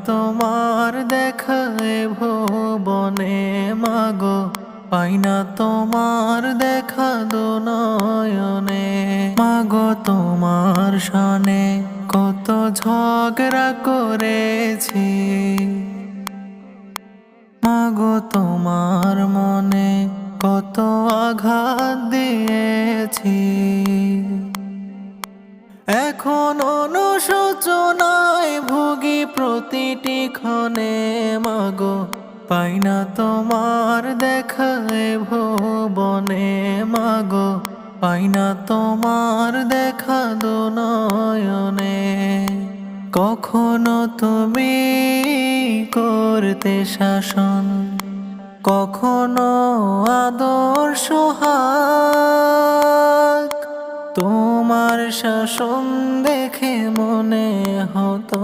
তোমার দেখা এ ভুবনে মাগো, পাই না তোমার দেখা দু নয়নে। মাগো তোমার শানে কত ঝগড়া করেছি, মাগো তোমার মনে কত আঘাত দিয়েছি। এখন অনুশোচনায় ভুগি প্রতিটি ক্ষণে, মাগো পাই না তোমার দেখা এ ভুবনে। মাগো পাই না তোমার দেখা দু নয়নে। কখনো তুমি করতে শাসন, কখনো আদর সোহাগ। তোমার শাসন দেখে মনে হতো